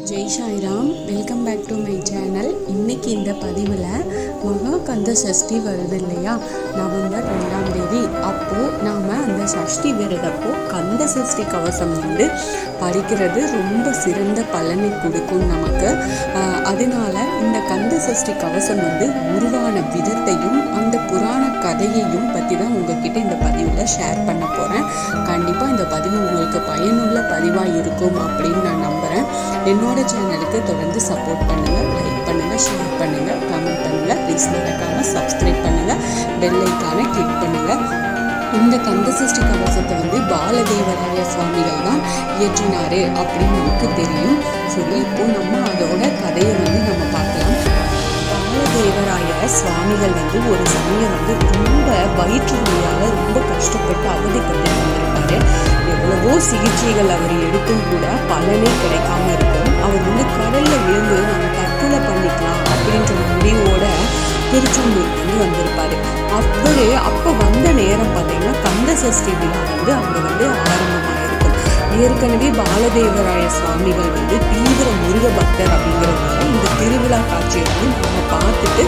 Jai Sairam, welcome back to my channel. இன்றைக்கி இந்த பதிவில் மகா கந்த சஷ்டி வருது இல்லையா, நவம்பர் 2ஆம் தேதி. அப்போது நாம் அந்த சஷ்டி விரதப்போ கந்த சஷ்டி கவசம் படிக்கிறது ரொம்ப சிறந்த பலனை கொடுக்கும் நமக்கு. அதனால இந்த கந்த சஷ்டி கவசம் உருவான விதத்தையும் அந்த புராண கதையையும் பற்றி தான் உங்ககிட்ட இந்த பதிவில் ஷேர் பண்ண போகிறேன். கண்டிப்பாக இந்த பதிவு உங்களுக்கு பயனுள்ள பதிவாக இருக்கும் அப்படின்னு நான் நம்புகிறேன். என்னோட சேனலுக்கு தொடர்ந்து சப்போர்ட் பண்ணுங்கள், லைக் பண்ணுங்கள், ஷேர் பண்ணுங்கள், கமெண்ட் பண்ணுங்கள். ப்ளீஸ் மறக்காமல் சப்ஸ்கிரைப் பண்ணுங்கள், பெல் ஐக்கானை கிளிக் பண்ணுங்கள். இந்த கந்த சஷ்டி கவசத்தை பாலதேவராய சுவாமிகள் தான் இயற்றினார் அப்படின்னு நமக்கு தெரியும். சரி, இப்போ நம்ம அதோட கதையை நம்ம பார்க்கலாம். பாலதேவராய சுவாமிகள் ஒரு சமயம் ரொம்ப வயிற்று நோயால் ரொம்ப கஷ்டப்பட்டு அவதிப்பட்டு வந்திருப்பாரு. எவ்வளவோ சிகிச்சைகள் அவர் எடுத்தும் கூட பலனே கிடைக்காம இருக்கும். அவர் கடல்ல விழுந்து நம்ம தற்கொலை பண்ணிக்கலாம் அப்படின்ற முடிவோட திருச்செந்தூர் வந்திருப்பாரு. அப்போ வந்த நேரம் பார்த்தீங்கன்னா கந்த சஷ்டி விழா அங்கே ஆரம்பமாயிருக்கும். ஏற்கனவே பாலதேவராய சுவாமிகள் தீவிர முருக பக்தர் அப்படிங்கிறவங்க இந்த திருவிழா காட்சியை நம்ம பார்த்துட்டு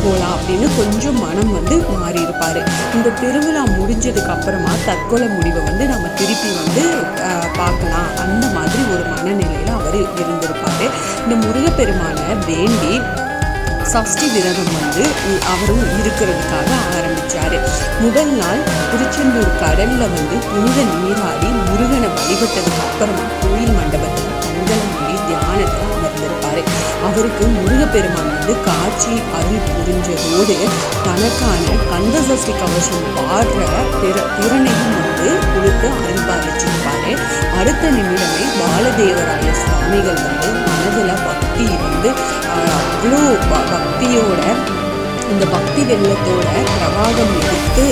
போகலாம் அப்படின்னு கொஞ்சம் மனம் மாறி இருப்பார். இந்த திருவிழா முடிஞ்சதுக்கு அப்புறமா தற்கொலை முடிவை நம்ம திருப்பி பார்க்கலாம், அந்த மாதிரி ஒரு மனநிலையில் அவர் இருந்திருப்பார். இந்த முருகப்பெருமானை வேண்டி சஷ்டி விரதம் அவரும் இருக்கிறதுக்காக ஆரம்பித்தார். முதல் நாள் திருச்செந்தூர் கடலில் புனித நீராடி முருகனை வழிபட்டதுக்கு அப்புறமா கோயில் மண்டபத்தில் கண்களை மூடி தியானத்தில் அமர்ந்திருப்பார். அவருக்கு முருகப்பெருமான் காட்சி அருள் புரிஞ்சதோடு தனக்கான கந்த சஷ்டி கவசம் பாடுற திறனையும் கொடுத்து அருள்பாலிச்சிருப்பாரு. அடுத்த நிமிடமே பாலதேவராய சுவாமிகள் மனதில் பக்தி அவ்வளோ பக்தியோட இந்த பக்தி வெள்ளத்தோட பிரவாகம் எடுத்து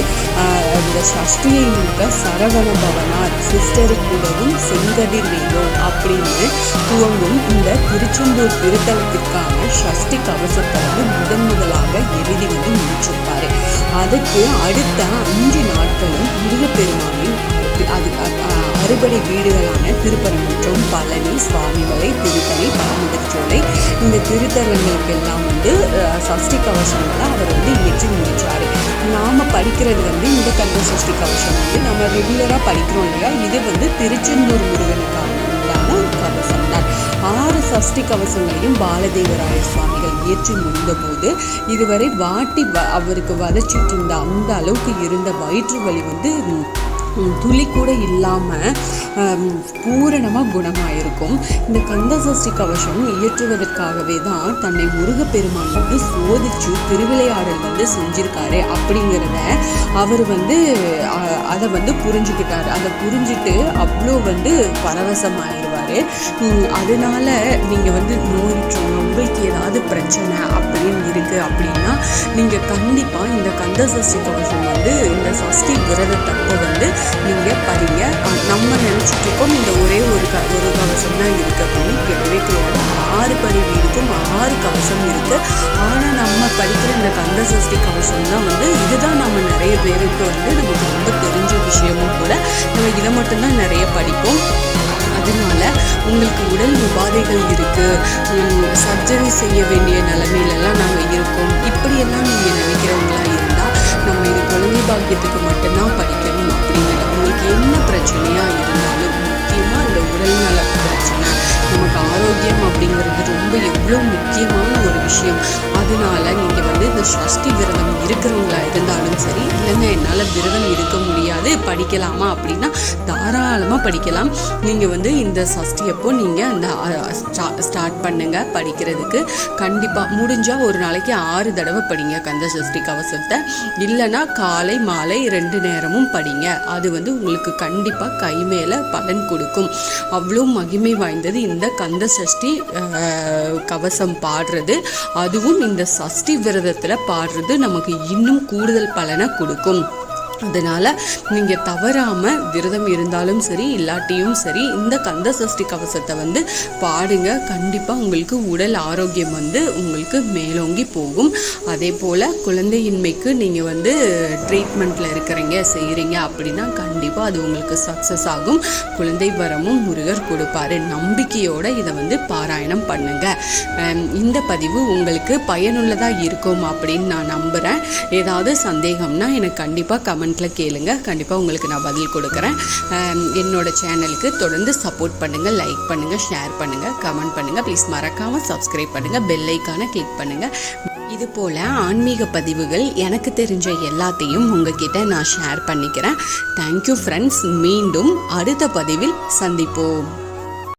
இந்த சஷ்டியை முழுக்க சரவண பவனார் சிஸ்டருக்குடவும் செங்கதிர் வேலோன் அப்படின்னு துவங்கும் இந்த திருச்செந்தூர் திருத்தலத்திற்கான சஷ்டி கவசத்தை முதலாக எழுதி முடிச்சிருப்பாரு. அதுக்கு அடுத்த 5 நாட்களும் முருகப்பெருமானின் அறுபடை வீடுகளான திருப்பரங்குன்றம், பழனி, சுவாமிமலை, திருத்தணி, பரமதிச்சோலை இந்த திருத்தலங்களுக்கெல்லாம் சஷ்டி கவசங்களை அவர் இயற்றி முடிச்சாரு. நாம் படிக்கிறது இந்த கந்த சஷ்டி கவசம் நம்ம ரெகுலராக படிக்கிறோம் இல்லையா, இது திருச்செந்தூர் முருகனுக்கான கவசம் தான். 6 சஷ்டி கவசங்களையும் பாலதேவராய சுவாமிகள் இயற்றி முடிந்த போது இதுவரை அவருக்கு வதச்சிட்டு இருந்த அந்த அளவுக்கு இருந்த வயிற்று வலி துளி கூட இல்லாமல் பூரணமாக குணமாயிருக்கும். இந்த கந்த சஷ்டி கவசம் இயற்றுவதற்காகவே தான் தன்னை முருகப்பெருமான் சோதிச்சு திருவிளையாடல் செஞ்சிருக்காரு அப்படிங்கிறத அவர் அதை புரிஞ்சுக்கிட்டாரு. அதை புரிஞ்சுட்டு அவ்வளோ பரவசமாயிருவார். அதனால நீங்கள் உங்களுக்கு ஏதாவது பிரச்சனை அப்படின்னு இருக்குது அப்படின்னா நீங்கள் கண்டிப்பாக இந்த கந்த சஷ்டி கவசம் இந்த சஷ்டி விரதத்தப்போ நீங்கள் படிங்க. நம்ம நினச்சிட்டு இருக்கோம் இந்த ஒரே ஒரு கவசம் தான் இருக்குது அப்படின்னு. கிடையவே கிடையாது. 6 படி வீடுக்கும் 6 கவசம் இருக்குது. ஆனால் நம்ம படிக்கிற இந்த கந்த சஷ்டி கவசம் தான் இதுதான் நம்ம நிறைய பேருக்கு நமக்கு ரொம்ப தெரிஞ்ச விஷயமும் கூட. நம்ம இதை மட்டும்தான் நிறைய படிப்போம். அதனால உங்களுக்கு உடல் உபாதைகள் இருக்குது, சர்ஜரி செய்ய வேண்டிய நிலைமையிலலாம் நாங்கள் இருக்கோம், இப்படியெல்லாம் நீங்கள் நினைக்கிறவங்களா இருந்தால் நம்ம இது குழந்தை பாக்கியத்துக்கு மட்டும்தான் படிக்கணும் அப்படிங்கிற உங்களுக்கு என்ன பிரச்சனையாக இருந்தாலும், முக்கியமாக இந்த உடல்நல பிரச்சனை, நமக்கு ஆரோக்கியம் அப்படிங்கிறது ரொம்ப எவ்வளோ முக்கியமான ஒரு விஷயம். அதனால நீங்கள் இந்த சஷ்டி விரதம் இருக்கிறவங்களா இருந்தாலும் சரி, இல்லைங்க என்னால் விரதம் இருக்க முடியாது படிக்கலாமா அப்படின்னா தாராளமாக படிக்கலாம். நீங்கள் இந்த சஷ்டி அப்போ நீங்கள் அந்த ஸ்டார்ட் பண்ணுங்க படிக்கிறதுக்கு. கண்டிப்பாக முடிஞ்சால் ஒரு நாளைக்கு 6 தடவை படிங்க கந்த சஷ்டி கவசத்தை. இல்லைன்னா காலை மாலை 2 நேரமும் படிங்க. அது உங்களுக்கு கண்டிப்பாக கை மேலே பலன் கொடுக்கும். அவ்வளோ மகிமை வாய்ந்தது இந்த கந்த சஷ்டி கவசம் பாடுறது. அதுவும் இந்த சஷ்டி விரதத்தில் பாடுறது நமக்கு இன்னும் கூடுதல் பலனை கொடுக்கும். அதனால் நீங்கள் தவறாமல் விரதம் இருந்தாலும் சரி இல்லாட்டியும் சரி இந்த கந்த சஷ்டி கவசத்தை வந்து பாடுங்க. கண்டிப்பாக உங்களுக்கு உடல் ஆரோக்கியம் வந்து உங்களுக்கு மேலோங்கி போகும். அதே போல் குழந்தையின்மைக்கு நீங்கள் வந்து ட்ரீட்மெண்ட்டில் செய்கிறீங்க அப்படின்னா கண்டிப்பாக அது உங்களுக்கு சக்ஸஸ் ஆகும். குழந்தை வரமும் முருகர் கொடுப்பாரு. நம்பிக்கையோடு இதை வந்து பாராயணம் பண்ணுங்க. இந்த பதிவு உங்களுக்கு பயனுள்ளதாக இருக்கும் அப்படின்னு நான் நம்புகிறேன். ஏதாவது சந்தேகம்னா எனக்கு கண்டிப்பாக கமெண்ட்ல கேளுங்க. கண்டிப்பாக உங்களுக்கு நான் பதில் கொடுக்குறேன். என்னோட சேனலுக்கு தொடர்ந்து சப்போர்ட் பண்ணுங்கள், லைக் பண்ணுங்கள், ஷேர் பண்ணுங்கள், கமெண்ட் பண்ணுங்கள். ப்ளீஸ் மறக்காமல் சப்ஸ்கிரைப் பண்ணுங்கள், பெல் ஐக்கானை கிளிக் பண்ணுங்கள். இது போல் ஆன்மீக பதிவுகள் எனக்கு தெரிஞ்ச எல்லாத்தையும் உங்ககிட்ட நான் ஷேர் பண்ணிக்கிறேன். Thank you friends. மீண்டும் அடுத்த பதிவில் சந்திப்போம்.